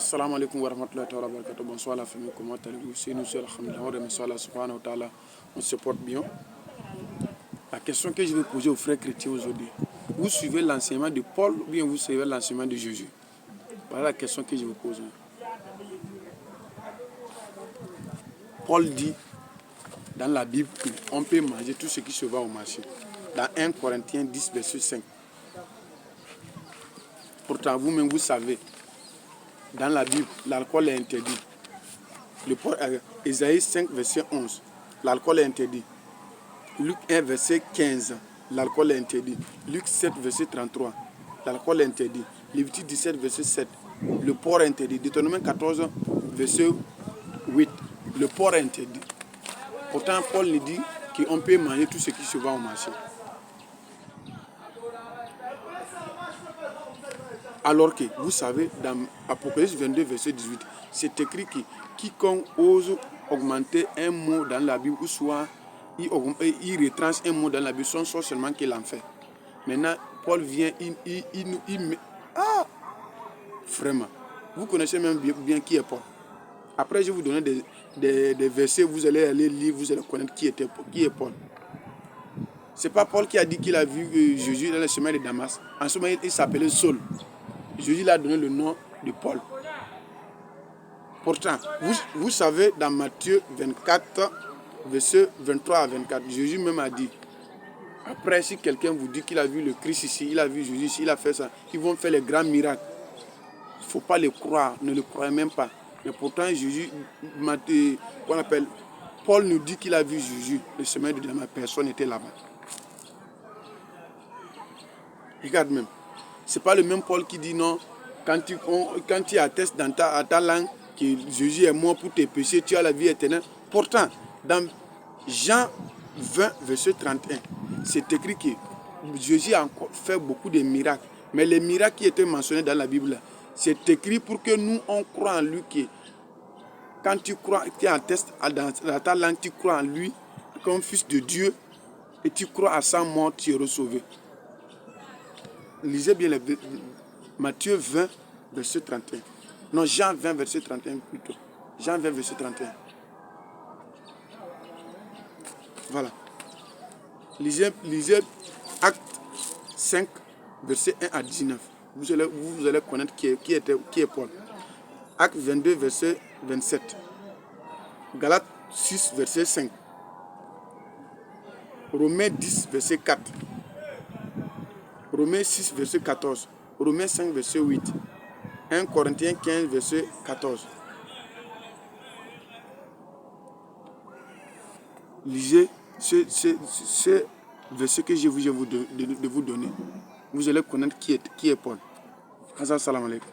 Assalamu alaikum wa rahmatullahi wa barakatuh. Bonsoir la famille, comment allez-vous? C'est nous, alhamdulillah, on remercie Allah subhanahu wa ta'ala, on se porte bien. La question que je vais poser aux frères chrétiens aujourd'hui, vous suivez l'enseignement de Paul ou bien vous suivez l'enseignement de Jésus? Voilà la question que je vous pose. Paul dit dans la Bible qu'on peut manger tout ce qui se vend au marché. Dans 1 Corinthiens 10, verset 5. Pourtant, vous-même, vous savez, dans la Bible, l'alcool est interdit. Ésaïe 5, verset 11, l'alcool est interdit. Luc 1, verset 15, l'alcool est interdit. Luc 7, verset 33, l'alcool est interdit. Lévitique 17, verset 7, le porc est interdit. Deutéronome 14, verset 8, le porc est interdit. Pourtant, Paul nous dit qu'on peut manger tout ce qui se vend au marché. Alors que, vous savez, dans Apocalypse 22, verset 18, c'est écrit que quiconque ose augmenter un mot dans la Bible, ou soit il retranche un mot dans la Bible, son sort seulement qu'il en fait. Maintenant, Paul vient, vraiment, vous connaissez même bien qui est Paul. Après, je vais vous donner des versets, vous allez aller lire, vous allez connaître qui est Paul. Ce n'est pas Paul qui a dit qu'il a vu Jésus dans le chemin de Damas. En ce moment, il s'appelait Saul. Jésus lui a donné le nom de Paul. Pourtant, vous savez, dans Matthieu 24, verset 23 à 24, Jésus même a dit, après, si quelqu'un vous dit qu'il a vu le Christ ici, il a vu Jésus ici, il a fait ça, ils vont faire les grands miracles. Il ne faut pas le croire, ne le croyez même pas. Mais pourtant, Jésus, Paul nous dit qu'il a vu Jésus, le chemin de Damas, personne n'était là-bas. Regarde même. Ce n'est pas le même Paul qui dit non, quand tu attestes dans ta langue que Jésus est mort pour tes péchés, tu as la vie éternelle. Pourtant, dans Jean 20, verset 31, c'est écrit que Jésus a encore fait beaucoup de miracles. Mais les miracles qui étaient mentionnés dans la Bible, c'est écrit pour que nous, on croit en lui. Que quand tu crois, tu attestes dans ta langue, tu crois en lui comme fils de Dieu et tu crois à sa mort, tu es sauvé. Lisez bien Matthieu 20, verset 31. Non, Jean 20, verset 31 plutôt. Jean 20, verset 31. Voilà. Lisez Acte 5, verset 1 à 19. Vous allez connaître qui est Paul. Acte 22, verset 27. Galates 6, verset 5. Romains 10, verset 4. Romains 6, verset 14. Romains 5, verset 8. 1 Corinthiens 15, verset 14. Lisez ce verset que je vais vous donner. Vous allez connaître qui est Paul. Assalamu alaikum.